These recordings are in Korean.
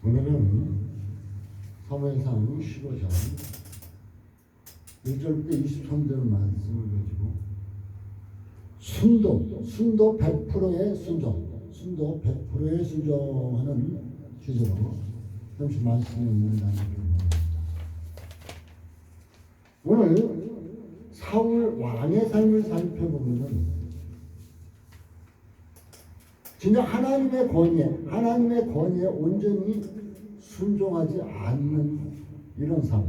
오늘은 사무엘상 15장 1절부터 23절 말씀을 가지고 순도 100%의 순도 100%의 순종하는 주제로 잠시 말씀을 나누기로 합니다. 오늘 사울 왕의 삶을 살펴보면 진짜 하나님의 권위에 온전히 순종하지 않는 이런 삶.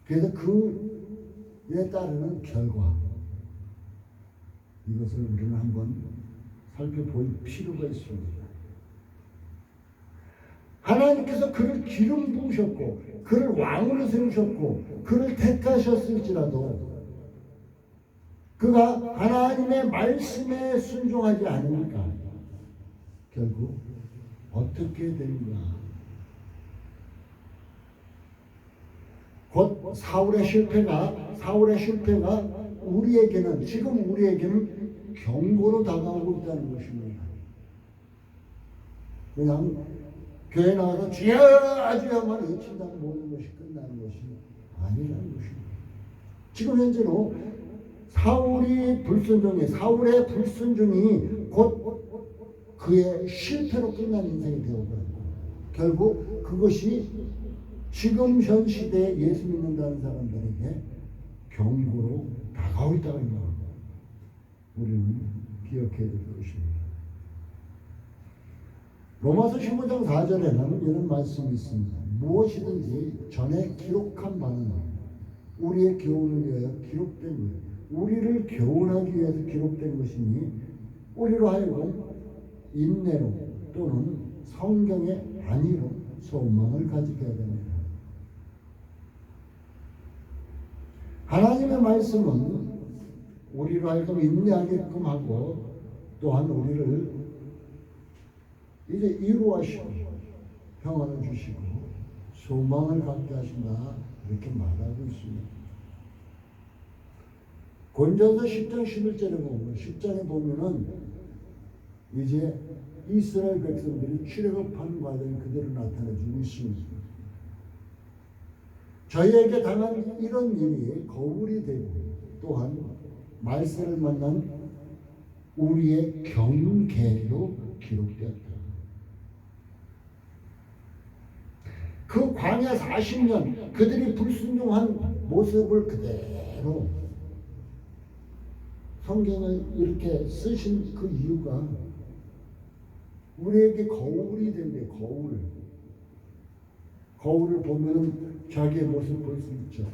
그래서 그에 따르는 결과, 이것을 우리는 한번 살펴볼 필요가 있습니다. 하나님께서 그를 기름 부으셨고 그를 왕으로 세우셨고 그를 택하셨을지라도 그가 하나님의 말씀에 순종하지 않으니까 결국 어떻게 되는가? 곧 사울의 실패가 지금 우리에게는 경고로 다가오고 있다는 것입니다. 그냥 교회 나와서 주여 주여만 외친다고 모든 것이 끝나는 것이 아니라는 것입니다. 지금 현재로 사울의 불순종이 곧 그의 실패로 끝난 인생이 되어버렸고 결국 그것이 지금 현 시대에 예수 믿는다는 사람들에게 경고로 다가오고 있다는 것 우리는 기억해야 될 것입니다. 로마서 15장 4절에는 이런 말씀이 있습니다. 무엇이든지 전에 기록한 바는 우리의 교훈을 위하여 기록된 것, 우리를 교훈하기 위해서 기록된 것이니 우리로 하여금 인내로 또는 성경의 안위로 소망을 가지게 됩니다. 하나님의 말씀은 우리로 하여금 인내하게끔 하고 또한 우리를 이제 이루하시고 평안을 주시고 소망을 갖게 하신다 이렇게 말하고 있습니다. 고린도전서 10장 11절에 보면 10장에 보면은 이제 이스라엘 백성들이 출애굽한 과정이 그대로 나타내주고 있습니다. 저희에게 당한 이런 일이 거울이 되고 또한 말세를 만난 우리의 경계로 기록되었다. 그 광야 40년 그들이 불순종한 모습을 그대로 성경을 이렇게 쓰신 그 이유가 우리에게 거울이 된대. 거울을 보면은 자기의 모습을 볼 수 있죠.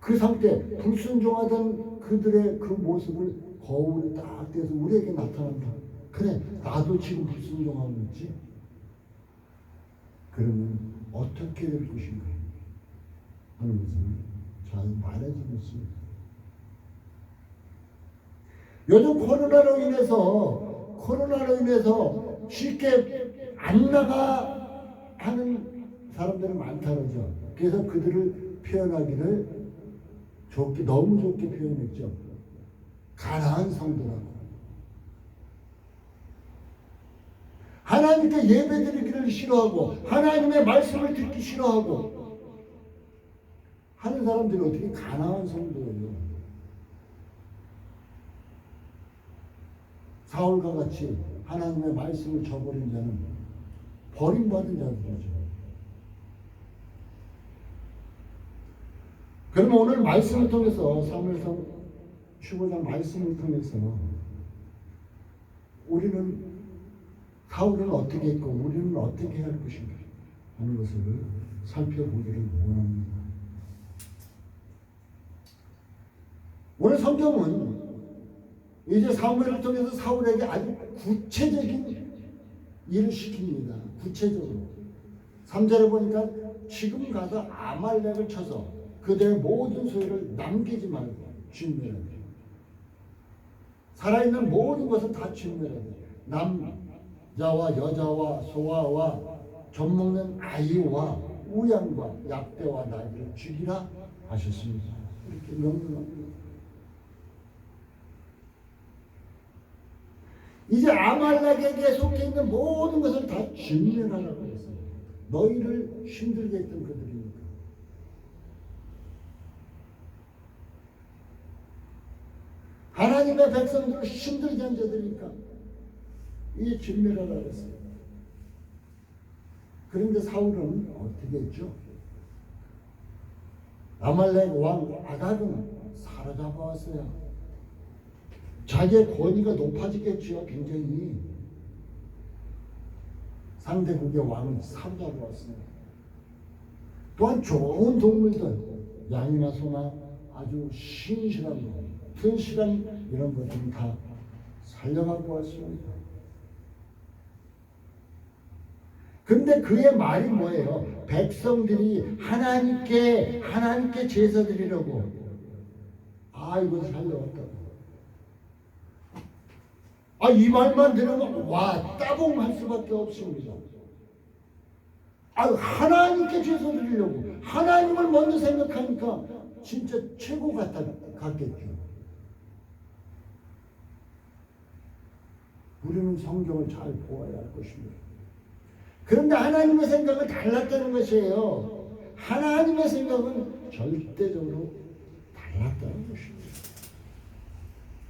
그 상태 불순종하던 그들의 그 모습을 거울에 딱 떼서 우리에게 나타난다. 그래, 나도 지금 불순종하고 있지. 그러면 어떻게 될 것인가 하는 것을 잘 말해주고 있습니다. 요즘 코로나로 인해서 쉽게 안 나가 하는 사람들이 많다 그러죠. 그래서 그들을 표현하기를 너무 좋게 표현했죠. 가난한 성도라고. 하나님께 예배드리기를 싫어하고 하나님의 말씀을 듣기 싫어하고 하는 사람들이 어떻게 가난한 성도예요. 사울과 같이 하나님의 말씀을 저버린 자는 버림받은 자들이죠. 그러면 오늘 말씀을 통해서 사무엘상 15장 말씀을 통해서 우리는 사울은 어떻게 했고 우리는 어떻게 할 것인가 하는 것을 살펴보기를 원합니다. 오늘 성경은 이제 사무엘을 통해서 사울에게 아주 구체적인 일을 시킵니다. 구체적으로 3절에 보니까 지금 가서 아말렉을 쳐서 그들의 모든 소유를 남기지 말고 진멸하라. 살아있는 모든 것을 다 진멸하라. 남자와 여자와 소아와 젖먹는 아이와 우양과 약대와 나귀를 죽이라 하셨습니다. 이렇게 명령합니다. 이제 아말렉에게 속해 있는 모든 것을 다 진멸하라고 했어요. 너희를 힘들게 했던 그들이니까. 하나님의 백성들을 힘들게 한 자들이니까 이제 진멸하라고 했어요. 그런데 사울은 어떻게 했죠? 아말렉 왕 아각은 사로잡아왔어요. 자기의 권위가 높아지겠죠. 굉장히 상대국의 왕을 사로잡아왔습니다. 또한 좋은 동물들, 양이나 소나 아주 신실한 것, 튼실한 이런 것들은 다 살려가고 왔습니다. 근데 그의 말이 뭐예요? 백성들이 하나님께 제사 드리려고 이것을 살려왔다고. 이 말만 들으면 따봉할 수밖에 없습니다. 하나님께 제사 드리려고 하나님을 먼저 생각하니까 진짜 최고 같겠죠. 우리는 성경을 잘 보아야 할 것입니다. 그런데 하나님의 생각은 달랐다는 것이에요. 하나님의 생각은 절대적으로 달랐다는 것입니다.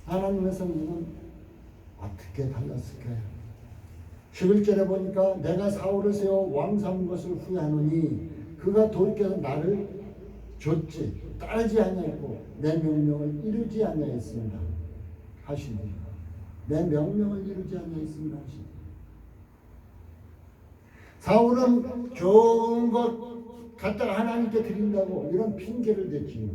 하나님의 생각은 어떻게 달랐을까요? 11절에 보니까 내가 사울을 세워 왕 삼은 것을 후회하노니 그가 돌이켜서 나를 줬지 따르지 아니하였고 내 명령을 이루지 아니하였습니다 하시니 내 명령을 이루지 아니하였습니다 하시니 사울은 좋은 것 갖다가 하나님께 드린다고 이런 핑계를 댔지.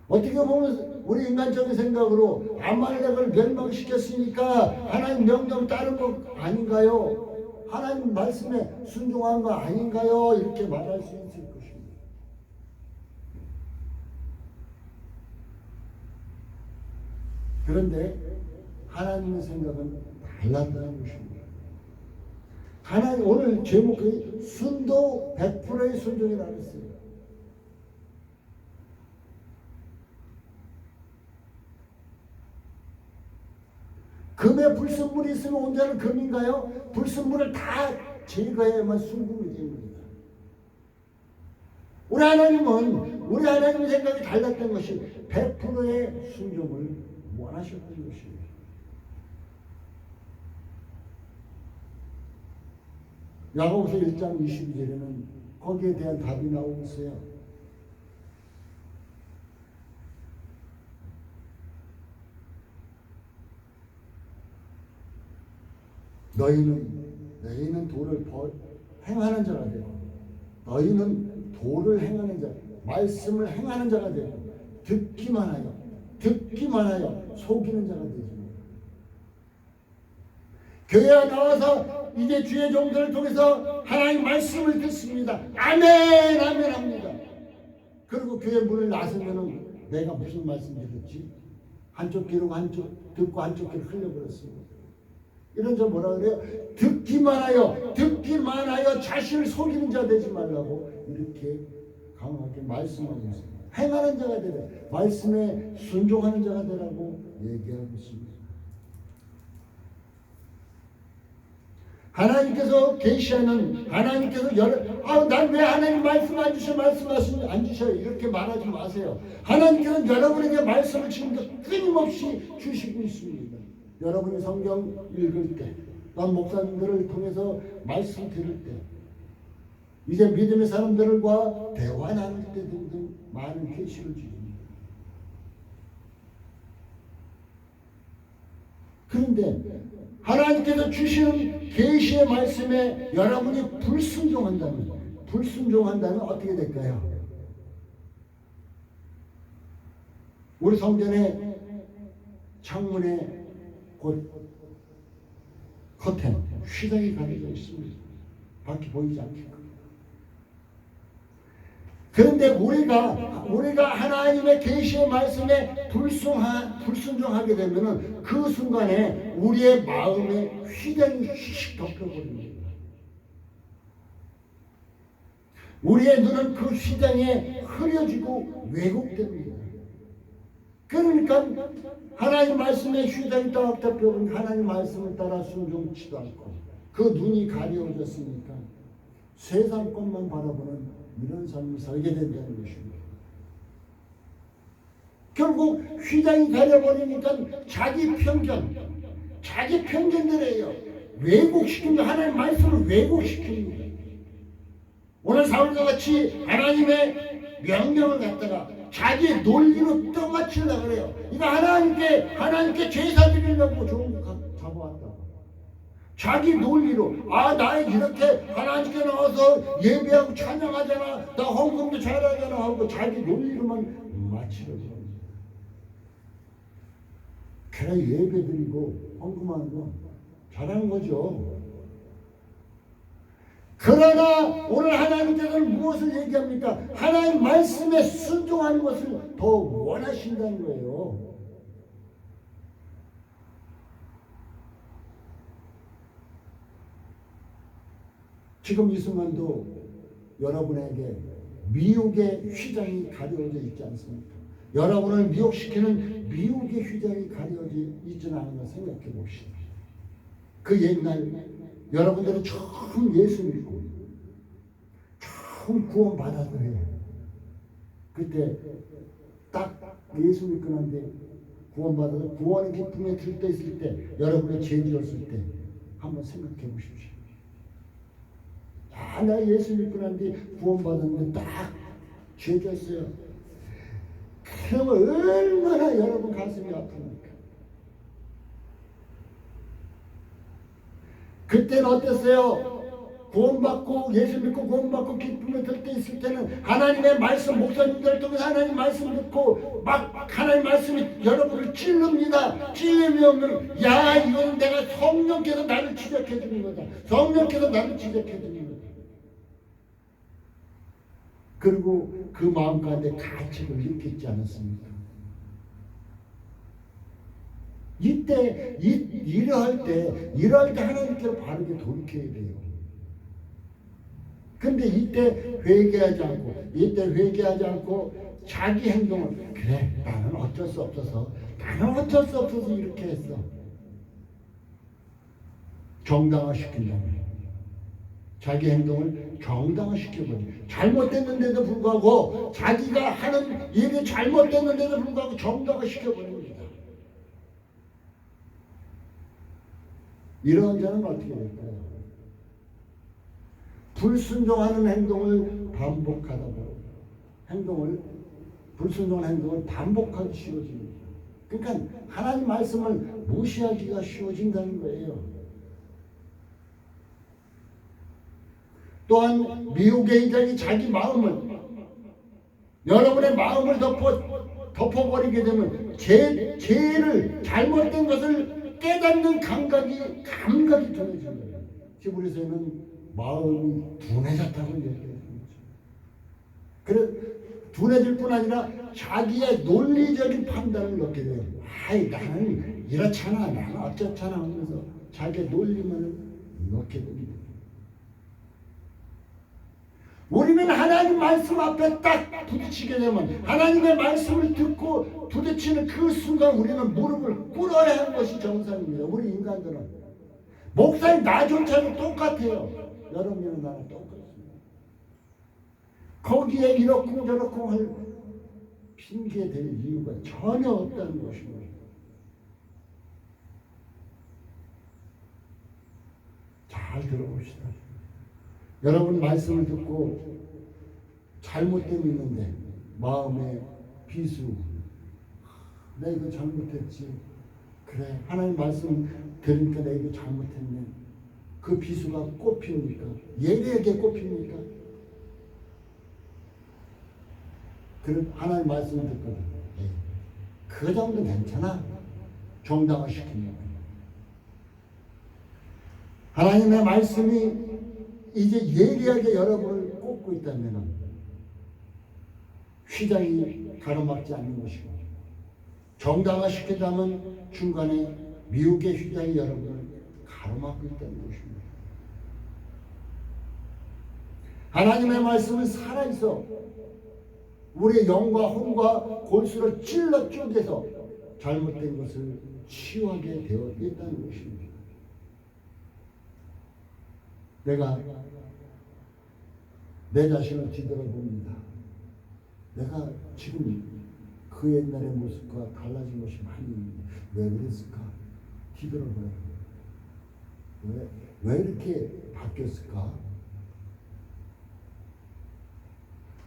어떻게 보면 우리 인간적인 생각으로 아말렉을 멸망시켰으니까 하나님 명령 따른 거 아닌가요? 하나님 말씀에 순종한 거 아닌가요? 이렇게 말할 수 있을 것입니다. 그런데 하나님의 생각은 달랐다는 것입니다. 하나님 오늘 제목이 순도 100%의 순종이라고 했어요. 금에 불순물이 있으면 온전한 금인가요? 불순물을 다 제거해야만 순금이 됩니다. 우리 하나님의 생각이 달랐던 것이 100%의 순종을 원하셨던 것입니다. 야고보서 1장 22절에는 거기에 대한 답이 나오고 있어요. 너희는 도를 행하는 자가 되고 너희는 도를 행하는 자, 말씀을 행하는 자가 되고 듣기만 하여 속이는 자가 되지. 교회에 나와서 이제 주의 종들을 통해서 하나님 말씀을 듣습니다. 아멘 아멘 합니다. 그리고 교회 문을 나서면은 내가 무슨 말씀 들었지? 한쪽 귀로 한쪽 듣고 한쪽 귀로 흘려버렸습니다. 이런 저 뭐라 그래요? 듣기만 하여 자신을 속이는 자 되지 말라고 이렇게 강하게 말씀하고 있습니다. 행하는 자가 되라. 말씀에 순종하는 자가 되라고 얘기하고 있습니다. 하나님께서 계시하는 난 왜 하나님 말씀 안 주셔요? 이렇게 말하지 마세요. 하나님께서는 여러분에게 말씀을 지금도 끊임없이 주시고 있습니다. 여러분이 성경 읽을 때, 난 목사님들을 통해서 말씀 들을 때, 이제 믿음의 사람들과 대화 나눌 때 등등 많은 계시를 주십니다. 그런데 하나님께서 주시는 계시의 말씀에 여러분이 불순종한다면 어떻게 될까요? 우리 성전의 창문에 곧 커튼, 휘장이 가려져 있습니다. 밖이 보이지 않게. 그런데 우리가 하나님의 계시의 말씀에 불순종하게 되면은 그 순간에 우리의 마음에 휘장이 휙 덮여버립니다. 우리의 눈은 그 휘장에 흐려지고 왜곡됩니다. 그러니까 하나님 말씀에 휘장이 따뜻하면 하나님 말씀을 따라 순종치도 않고 그 눈이 가려워졌으니까 세상 것만 바라보는 이런 삶을 살게 된다는 것입니다. 결국 휘장이 가려버리니까 자기 편견대로예요. 왜곡시킵니다. 하나님 말씀을 왜곡시킵니다. 오늘 사울과 같이 하나님의 명령을 갖다가 자기 논리로 떠받치려고 그래요. 이거 하나님께 제사 드리려고 좋은 거 잡아왔다고. 자기 논리로 나 이렇게 하나님께 나와서 예배하고 찬양하잖아, 나 헌금도 잘하잖아 하고 자기 논리로만 맞추려고 합니다. 그래 예배 드리고 헌금하는 거 잘하는 거죠. 그러나 오늘 하나님께서는 무엇을 얘기합니까? 하나님 말씀에 순종하는 것을 더 원하신다는 거예요. 지금 이 순간도 여러분에게 미혹의 휘장이 가려져 있지 않습니까? 여러분을 미혹시키는 미혹의 휘장이 가려져 있지는 않은가 생각해 봅시다. 그 옛날 여러분들은 처음 예수 믿고 처음 구원 받았어요. 그때 딱 예수 믿고 난데 구원 받아서 구원의 기쁨에 들떠 있을 때 여러분의 죄 지었을 때 한번 생각해 보십시오. 나 예수 믿고 난데 구원 받았는데 딱 죄 지었어요. 그러면 얼마나 여러분 가슴이 아픕니까? 그때는 어땠어요? 구원받고 예수 믿고 구원받고 기쁨에 들떠 있을 때는 하나님의 말씀, 목사님들 통해서 하나님 말씀 듣고 막 하나님 말씀이 여러분을 찔릅니다. 찔리면 이거는 내가 성령께서 나를 지적해 주는 거다. 성령께서 나를 지적해 주는 거다. 그리고 그 마음 가운데 가책을 느끼지 않았습니까? 이러할 때 하나님께로 바르게 돌이켜야 돼요. 근데 이때 회개하지 않고 자기 행동을 그래 나는 어쩔 수 없어서 이렇게 했어. 정당화시킨다면 자기 행동을 정당화시켜버려. 잘못됐는데도 불구하고 자기가 하는 일이 잘못됐는데도 불구하고 정당화시켜버립니다. 이런 자는 어떻게 될까요? 불순종하는 행동을 반복하다 보면 불순종하는 행동을 반복하기 쉬워집니다. 그러니까 하나님 말씀을 무시하기가 쉬워진다는 거예요. 또한 미혹의 이장이 자기 마음을 여러분의 마음을 덮어버리게 되면 죄를 잘못된 것을 깨닫는 감각이 둔해진 거예요. 히브리서에는 마음이 둔해졌다고 얘기했습니다. 그래 둔해질 뿐 아니라 자기의 논리적인 판단을 넣게 돼요. 나는 이렇잖아, 나는 어쩌잖아 하면서 자기의 논리만을 넣게 됩니다. 우리는 하나님 말씀 앞에 딱 부딪히게 되면 하나님의 말씀을 듣고 부딪히는 그 순간 우리는 무릎을 꿇어야 하는 것이 정상입니다. 우리 인간들은 목사님 나조차도 똑같아요. 여러분이랑 나랑 똑같습니다. 거기에 이렇고 저렇고 할 핑계 댈 이유가 전혀 없다는 것입니다. 잘 들어봅시다. 여러분 말씀을 듣고 잘못됨이 있는데 마음에 비수, 내가 이거 잘못했지. 그래 하나님 말씀 들으니까 내가 이거 잘못했네. 그 비수가 꼽힙니까? 예리하게 꼽힙니까? 그럼 하나님 말씀을 듣거든. 그 정도 괜찮아. 정당화시킵니다. 하나님의 말씀이 이제 예리하게 여러분을 꼽고 있다면 휘장이 가로막지 않는 것이고, 정당화시키자면 중간에 미혹의 휘장이 여러분을 가로막고 있다는 것입니다. 하나님의 말씀은 살아있어. 우리의 영과 혼과 골수를 찔러 쪼개서 잘못된 것을 치유하게 되어 있다는 것입니다. 내가 내 자신을 뒤돌아봅니다. 내가 지금 그 옛날의 모습과 달라진 것이 많이 있는데 왜 그랬을까? 뒤돌아보라고. 왜 이렇게 바뀌었을까?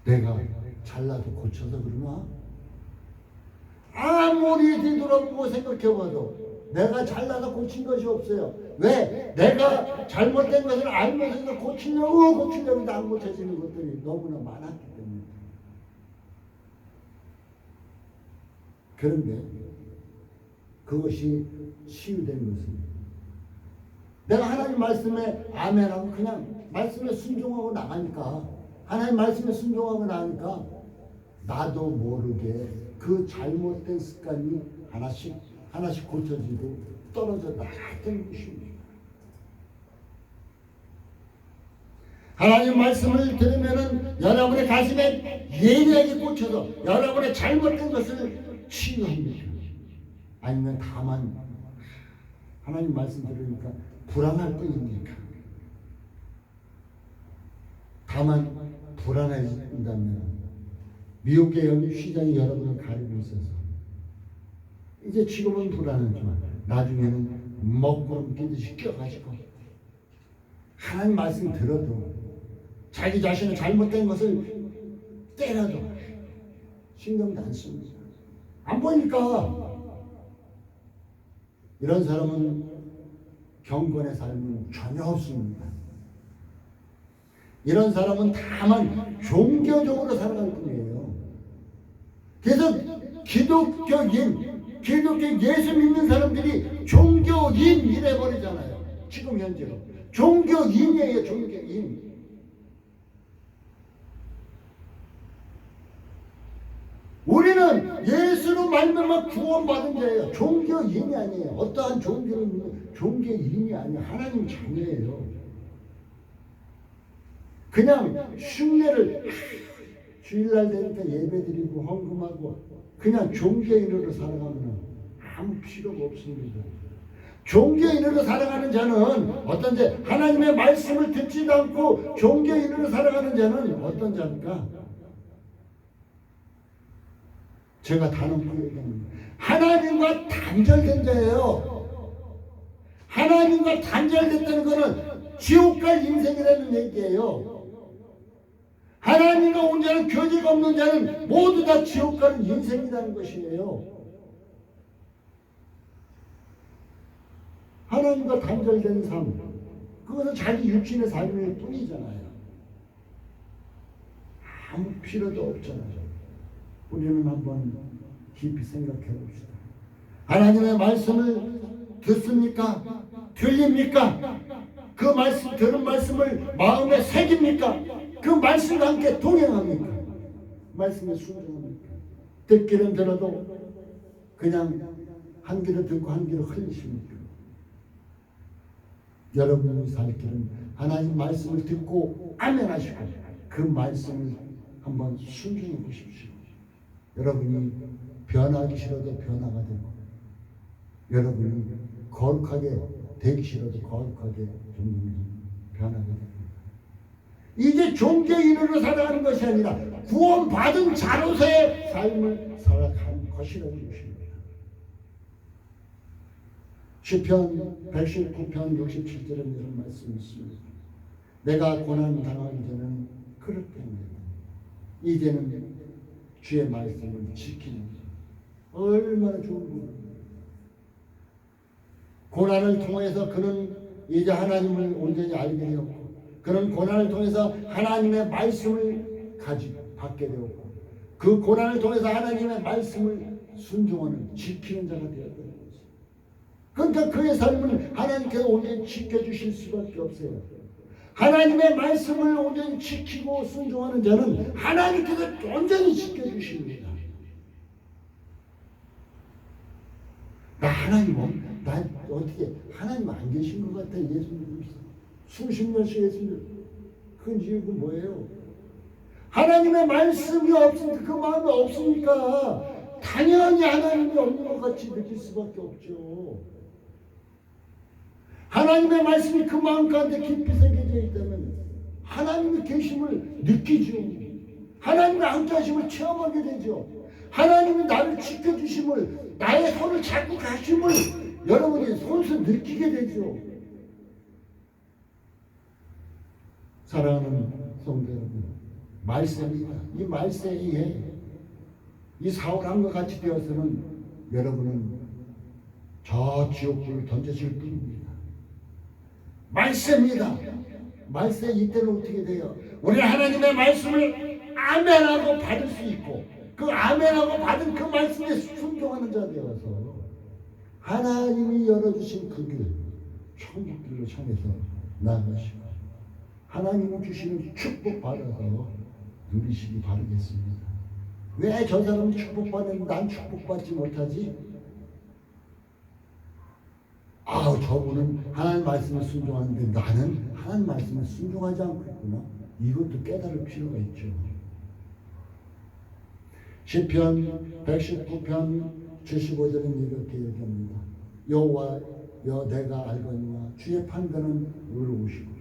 내가 잘나서 고쳐서 그러나? 아무리 뒤돌아보고 생각해봐도 내가 잘나서 고친 것이 없어요. 왜? 내가 잘못된 것을 알면서도 고치려고 안 고쳐지는 것들이 너무나 많았기 때문에. 그런데 그것이 치유된 것은 내가 하나님 말씀에 아멘하고 그냥 말씀에 순종하고 나가니까, 하나님 말씀에 순종하고 나니까 나도 모르게 그 잘못된 습관이 하나씩 고쳐지고 떨어져 나갔던 것입니다. 하나님 말씀을 들으면은 여러분의 가슴에 예리하게 꽂혀서 여러분의 잘못된 것을 치유합니다. 아니면 다만 하나님 말씀 들으니까 불안할 뿐입니까? 다만 불안해진다면 미혹의 영이 휘장이 여러분을 가리고 있어서 이제 지금은 불안하지만 나중에는 먹구름 끼듯이 껴가지고 하나님 말씀 들어도 자기 자신의 잘못된 것을 때려도 신경도 안 씁니다. 안 보니까. 이런 사람은 경건의 삶은 전혀 없습니다. 이런 사람은 다만 종교적으로 살아갈 뿐이에요. 그래서 기독교 예수 믿는 사람들이 종교인 이래버리잖아요. 지금 현재로 종교인이에요. 종교인. 우리는 예수로 말미암아 구원받은 자예요. 종교인이 아니에요. 어떠한 종교인이 아니에요. 하나님 자녀예요. 그냥 흉내를 주일날 되니까 예배드리고 헌금하고 그냥 종교인으로 살아가면 아무 필요가 없습니다. 종교인으로 살아가는 자는 어떤 자? 하나님의 말씀을 듣지도 않고 종교인으로 살아가는 자는 어떤 자입니까? 제가 단언코 얘기합니다. 하나님과 단절된 자예요. 하나님과 단절됐다는 것은 지옥 갈 인생이라는 얘기예요. 하나님과 온 자는 교제가 없는 자는 모두 다 지옥 가는 인생이라는 것이에요. 하나님과 단절된 삶, 그것은 자기 육신의 삶일 뿐이잖아요. 아무 필요도 없잖아요. 우리는 한번 깊이 생각해 봅시다. 하나님의 말씀을 듣습니까? 들립니까? 그 말씀, 들은 말씀을 마음에 새깁니까? 그 말씀과 함께 동행합니까? 말씀에 순종합니까? 듣기는 들어도 그냥 한 귀로 듣고 한 귀로 흘리십니까? 여러분의 살 길은 하나님 말씀을 듣고 아멘하시고 그 말씀을 한번 순종해 보십시오. 여러분이 변하기 싫어도 변화가 되고, 여러분이 거룩하게 되기 싫어도 거룩하게 좀 변하게 됩니다. 이제 종교인으로 살아가는 것이 아니라 구원받은 자로서의 삶을 살아가는 것이라는 것입니다. 시편 119편 67절에 이런 말씀이 있습니다. 내가 고난 당하기 전에는 그렇답니다. 이제는 주의 말씀을 지키는 것. 얼마나 좋은 분입니다. 고난을 통해서 그는 이제 하나님을 온전히 알게 되었고, 그는 고난을 통해서 하나님의 말씀을 받게 되었고, 그 고난을 통해서 하나님의 말씀을 순종하는 지키는 자가 되었다는 거죠. 그러니까 그의 삶은 하나님께서 온전히 지켜주실 수밖에 없어요. 하나님의 말씀을 온전히 지키고 순종하는 자는 하나님께서 온전히 지켜주십니다. 나 어떻게 하나님 안 계신 것 같아. 예수님 수십 년씩 예수님. 그 이유가 뭐예요? 하나님의 말씀이 없으니까, 그 마음이 없으니까 당연히 하나님이 없는 것 같이 느낄 수밖에 없죠. 하나님의 말씀이 그 마음 가운데 깊이 새겨져 있다면 하나님의 계심을 느끼죠. 하나님의 함께하심을 체험하게 되죠. 하나님이 나를 지켜주심을, 나의 손을 잡고 가심을 여러분이 손수 느끼게 되죠. 사랑하는 성도 여러분, 말세입니다. 이 말세에 이 사울함과 같이 되어서는 여러분은 저 지옥불을 던져질 뿐입니다. 말세입니다. 말세 이때는 어떻게 돼요? 우리 하나님의 말씀을 아멘하고 받을 수 있고, 그 아멘하고 받은 그 말씀에 순종하는 자 되어서 하나님이 열어주신 그 길, 천국길로 향해서 나아가시고 하나님이 주시는 축복 받아서 누리시기 바라겠습니다. 왜 저 사람은 축복받는데 난 축복받지 못하지? 아우, 저분은 하나님 말씀을 순종하는데 나는 하나님 말씀을 순종하지 않고 있구나. 이것도 깨달을 필요가 있죠. 시편 119편 75절은 이렇게 얘기합니다. 여호와여, 내가 알거니와 주의 판단은 의로우시고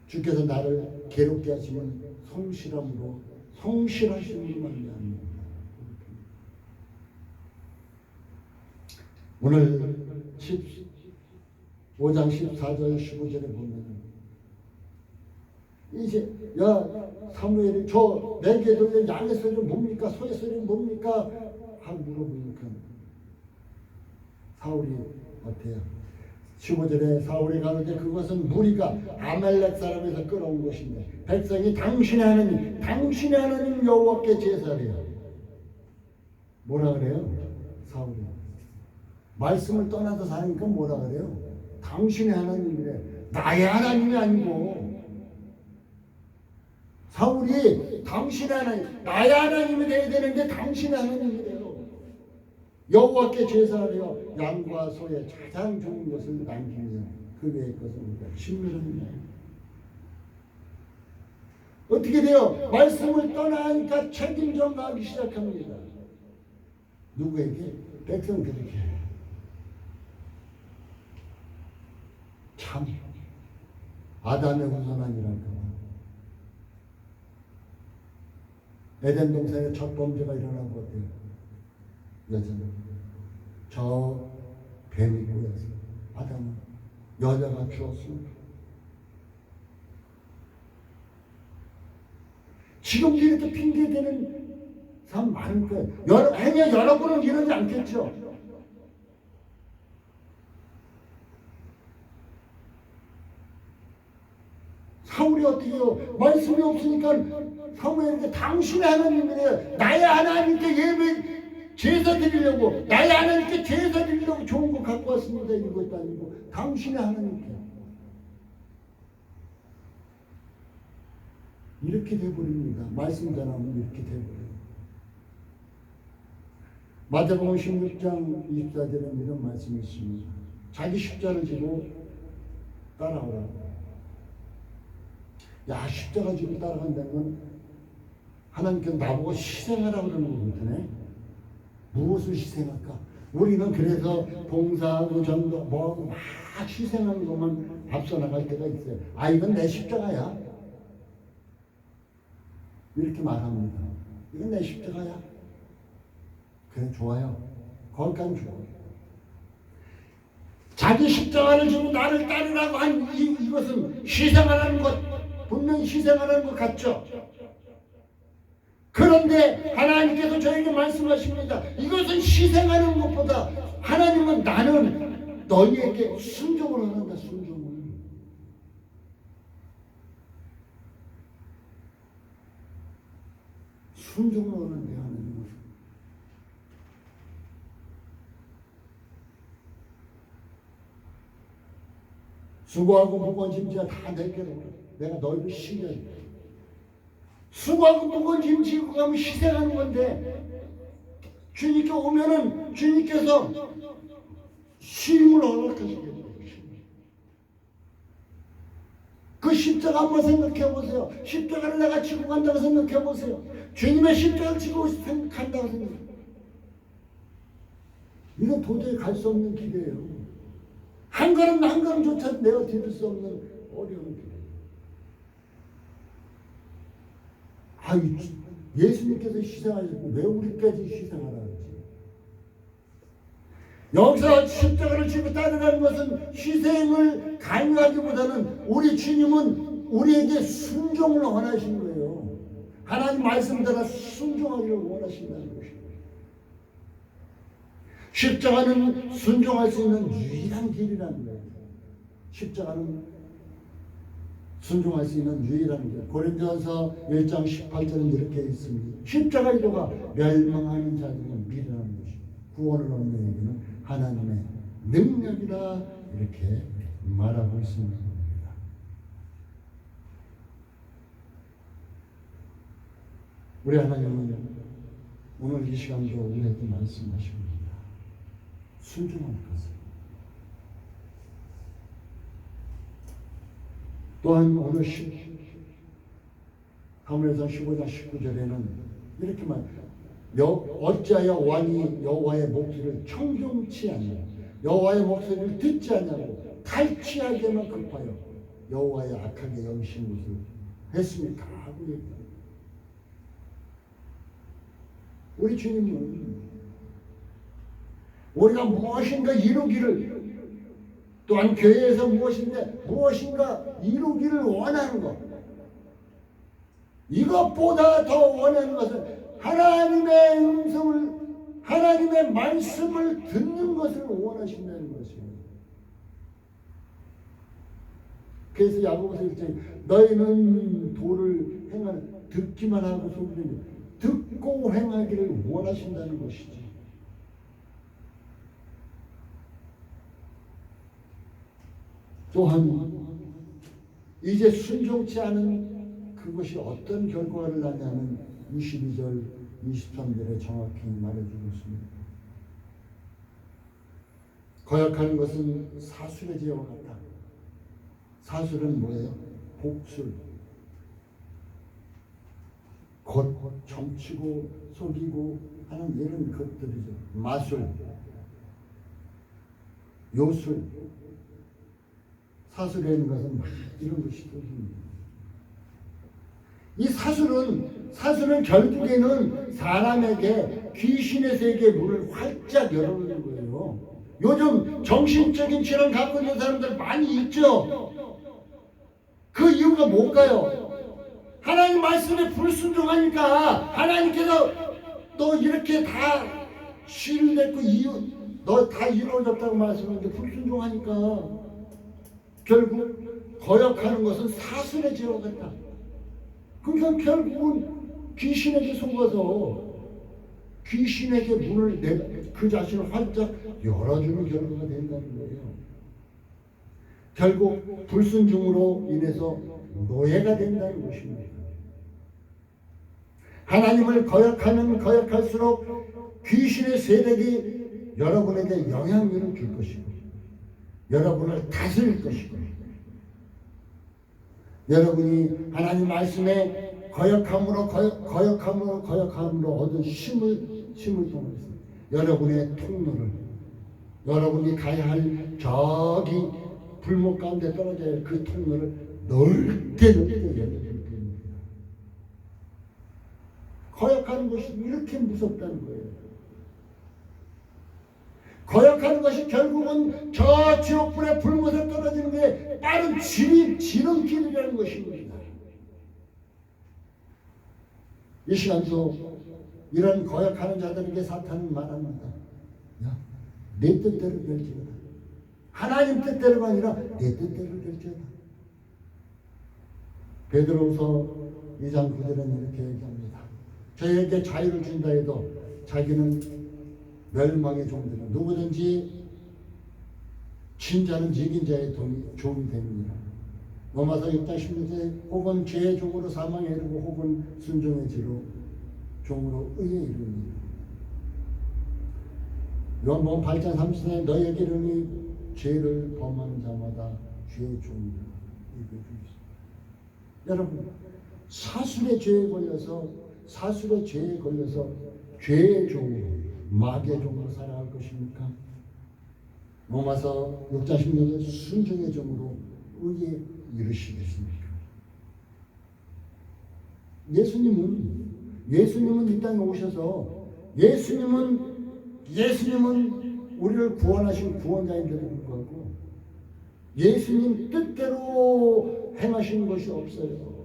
주께서 나를 괴롭게 하시면 성실함으로 성실하심으로 말미암습니다. 오늘 5장 14절 15절에 보면 이제 야 사무엘이 저 내게 들린 양의 소리는 뭡니까? 소의 소리는 뭡니까? 하고 물어보니까 사울이 어때요? 15절에 사울이 가는데 그것은 무리가 아말렉 사람에서 끌어온 것인데 백성이 당신의 하나님 여호와께 제사해요. 뭐라 그래요? 사울이 말씀을 떠나서 사니까 뭐라 그래요? 당신의 하나님이래. 나의 하나님이 아니고. 사울이 당신의 하나님, 나의 하나님이 되어야 되는데 당신의 하나님이래요. 여호와께 제사하려 양과 소의 가장 좋은 것을 남기며 그 외의 것을 우리가 신뢰합니다. 어떻게 돼요? 말씀을 떠나니까 책임 전가하기 시작합니다. 누구에게? 백성들에게. 참 아담의 후손 아니랄까. 에덴 동산에 첫 범죄가 일어난 것 같아요. 여자는 저 뱀이 꼬여서 아담은 여자가 주었습니다. 지금도 이렇게 핑계대는 사람 많을 거예요. 행여 여러분은 이러지 않겠죠? 사울이 어떻게 해요? 말씀이 없으니까 사무엘에게 당신의 하나님이래. 나의 하나님께 예배 제사 드리려고, 나의 하나님께 제사 드리려고 좋은 거 갖고 왔습니다. 이것도 아니고 당신의 하나님께. 이렇게 돼버립니다. 말씀 전하면 이렇게 돼버려요. 마태복음 16장 24절에 이런 말씀이 있습니다. 자기 십자를 지고 따라오라고. 야, 십자가 지고 따라간다는 건 하나님께서 나보고 희생하라고 그러는 거거든요. 무엇을 희생할까? 우리는 그래서 봉사하고 전도 막 희생하는 것만 앞서 나갈 때가 있어요. 아, 이건 내 십자가야. 이렇게 말합니다. 이건 내 십자가야. 그래, 좋아요. 거기까지 좋아요. 자기 십자가를 지고 나를 따르라고 한 이것은 희생하라는 것, 분명히 희생하라는 것 같죠? 그런데 하나님께서 저에게 말씀하십니다. 이것은 희생하는 것보다 하나님은 나는 너희에게 순종을 하는다. 순종을 하는데 하나님은. 수고하고 무거운 짐지가 다 내게로 내가 너희를 실려준다. 수고하고 무거운 짐 지고 가면 희생하는 건데 주님께 오면은 주님께서 쉼을 허락하시겠죠. 그 그 십자가 한번 생각해 보세요. 십자가를 내가 지고 간다고 생각해 보세요. 주님의 십자가를 지고 생각한다고 생각해. 이건 도저히 갈 수 없는 길이에요. 한 걸음조차 내가 디딜 수 없는 어려운 길이에요. 예수님께서 희생하셨고 왜 우리까지 희생하라 하지? 여기서 십자가를 지고 따르라는 것은 희생을 강요하기보다는 우리 주님은 우리에게 순종을 원하시는 거예요. 하나님 말씀대로 순종하기를 원하신다는 것입니다. 십자가는 순종할 수 있는 유일한 길이라는 거예요. 십자가는 순종할 수 있는 유일한 길. 고린도전서 1장 18절은 이렇게 있습니다. 십자가의 도가 멸망하는 자들은 미련한 것이고 구원을 얻는 이에게는 하나님의 능력이라 이렇게 말하고 있습니다. 우리 하나님은 오늘 이 시간도 우리에게 말씀하십니다. 순종할 것을. 또한 오늘 사무엘상 15장 19절에는 이렇게 어찌하여 왕이 여호와의 목소리를 청종치 않냐, 여호와의 목소리를 듣지 않냐고 탈취하게만 급하여 여호와의 악하게 여기신 것을 했습니까? 하고 얘기합니다. 우리 주님은 우리가 무엇인가 이루기를, 또한 교회에서 무엇인가 이루기를 원하는 것, 이것보다 더 원하는 것은 하나님의 음성을, 하나님의 말씀을 듣는 것을 원하신다는 것이에요. 그래서 야고보서 1장에 너희는 도를 듣기만 하고 소리를 듣고 행하기를 원하신다는 것이지. 또한 이제 순종치 않은 그것이 어떤 결과를 낳냐면 22절, 23절에 정확히 말해주고 있습니다. 거역하는 것은 사술의 죄와 같다. 사술은 뭐예요? 복술. 곧 점치고 속이고 하는 이런 것들이죠. 마술, 요술. 사술이라는 것은 이런 것이 뜻입니다. 이 사술은 결국에는 사람에게 귀신의 세계 문을 활짝 열어놓는 거예요. 요즘 정신적인 질환 갖고 있는 사람들 많이 있죠. 그 이유가 뭘까요? 하나님 말씀에 불순종하니까 하나님께서 너 이렇게 다 시를 냈고 너 다 이루어졌다고 말씀하는데 불순종하니까 결국 거역하는 것은 사술의 죄와 같다. 그러니까 결국은 귀신에게 속아서 귀신에게 문을 그 자신을 활짝 열어주는 결과가 된다는 거예요. 결국 불순종으로 인해서 노예가 된다는 것입니다. 하나님을 거역할수록 귀신의 세력이 여러분에게 영향력을 줄 것이고 여러분을 다스릴 것이고 여러분이 하나님 말씀에 거역함으로 얻은 힘을 통해서 여러분의 통로를, 여러분이 가야 할 저기 불목 가운데 떨어져야 할 그 통로를 넓게 열어줄 겁니다. 거역하는 것이 이렇게 무섭다는 거예요. 거역하는 것이 결국은 저 지옥불에 불못에 떨어지는 게 빠른 지름길이라는 것입니다. 이 시간도 이런 거역하는 자들에게 사탄은 말합니다. 야, 내 뜻대로 될지어다. 하나님 뜻대로가 아니라 내 뜻대로 될지어다. 베드로후서 2장 9절은 이렇게 얘기합니다. 저에게 자유를 준다 해도 자기는 멸망의 종들은 누구든지 친자는 이긴 자의 종이 됩니다. 로마서 6장 16절에 혹은 죄의 종으로 사망에 이르고 혹은 순종의 죄로 종으로 의에 이릅니다. 요한복음 8장 30절에 너희에게 이르니 죄를 범하는 자마다 죄의 종이라. 여러분, 사술의 죄에 걸려서 죄의 종으로, 마귀의 종으로 살아갈 것입니까? 로마서 6장 16절에 순종의 종으로 의에 이르시겠습니까? 예수님은 이 땅에 오셔서 예수님은 우리를 구원하신 구원자인데도 불구하고 예수님 뜻대로 행하신 것이 없어요.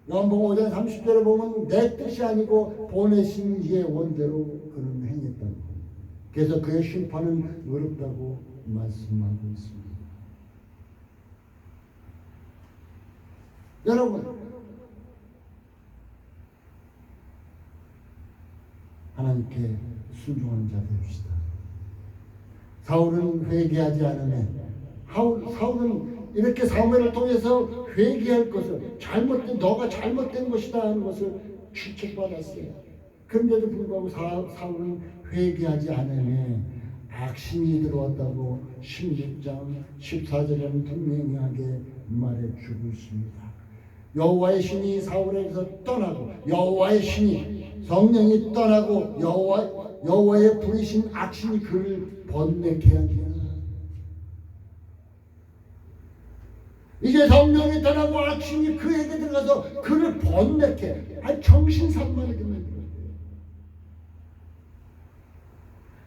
요한복음 5장 30절에 보면 내 뜻이 아니고 보내신 이의 원대로 그는 행했다고. 그래서 그의 심판은 어렵다고 말씀하고 있습니다. 여러분, 하나님께 순종하는 자 됩시다. 사울은 회개하지 않으면 사울은 이렇게 사무엘을 통해서 회개할 것을 너가 잘못된 것이다 하는 것을 추측받았어요. 그런데도 불구하고 사울은 회개하지 않으면 악신이 들어왔다고 16장 14절에는 분명하게 말해주고 있습니다. 여호와의 신이 사울에게서 떠나고 여호와의 신이 성령이 떠나고 여호와의 부리신 악신이 그를 번뇌케 하니라. 이제 성령이 떠나고 악신이 그에게 들어가서 그를 번뇌케, 정신산만하게 만들어요.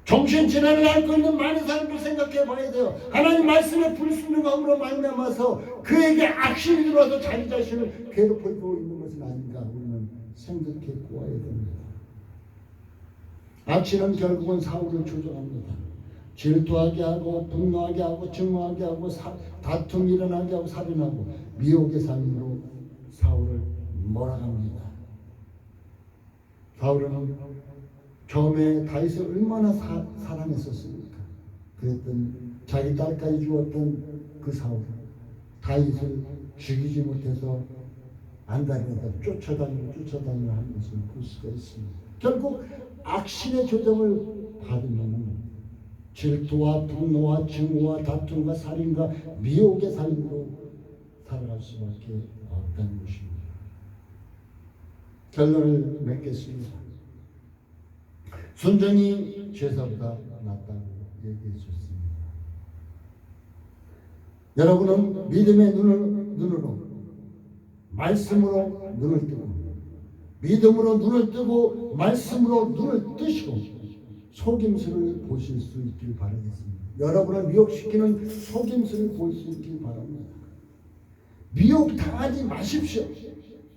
정신질환을 앓고 있는 많은 사람들 생각해 봐야 돼요. 하나님 말씀의 불순종함으로 말미암아서 그에게 악신이 들어와서 자기 자신을 괴롭히고 있는 것은 아닌가 우리는 생각해 보아야 됩니다. 악신은 결국은 사울을 조종합니다. 질투하게 하고 분노하게 하고 증오하게 하고 다툼이 일어나게 하고 살인하고 미혹의 삶으로 사울을 몰아갑니다. 사울은 처음에 다윗을 얼마나 사랑했었습니까? 그랬더니 자기 딸까지 죽었던 그 사울은 다윗을 죽이지 못해서 안달이다 쫓아다니고 하는 것을 볼 수가 있습니다. 결국 악신의 조정을 받으면 질투와 분노와 증오와 다툼과 살인과 미혹의 삶으로 살아갈 수밖에 없다는 것입니다. 결론을 맺겠습니다. 순종이 제사보다 낫다고 얘기해 줬습니다. 여러분은 믿음의 눈으로 말씀으로 눈을 뜨고 믿음으로 눈을 뜨고 말씀으로 눈을 뜨시고 속임수를 보실 수 있길 바라겠습니다. 여러분을 미혹시키는 속임수를 볼 수 있길 바랍니다. 미혹 당하지 마십시오.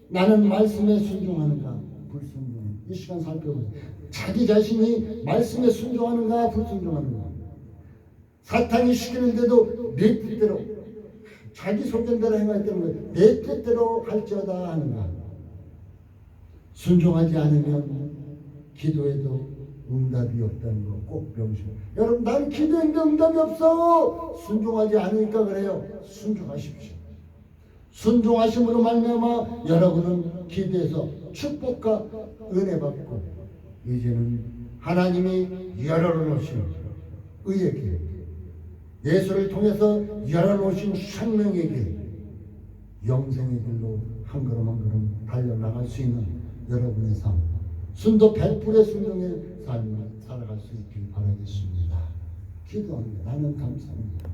나는 말씀에 순종하는가 불순종하는가. 이 시간 살펴보세요. 자기 자신이 말씀에 순종하는가 불순종하는가. 사탄이 시키는데도 내 뜻대로 자기 소견대로 행할 때는 내 뜻대로 할지어다 하는가. 순종하지 않으면 기도에도 응답이 없다는 거 꼭 명심해요. 여러분, 난 기도했는데 응답이 없어. 순종하지 않으니까 그래요. 순종하십시오. 순종하심으로 말미암아 여러분은 기도에서 축복과 은혜 받고 이제는 하나님이 열어놓으신 의에게 예수를 통해서 열어놓으신 생명에게 영생의 길로 한 걸음 한 걸음 달려나갈 수 있는 여러분의 삶, 순도 100%의 순종의 삶을 살아갈 수 있길 바라겠습니다. 기도합니다. 나는 감사합니다.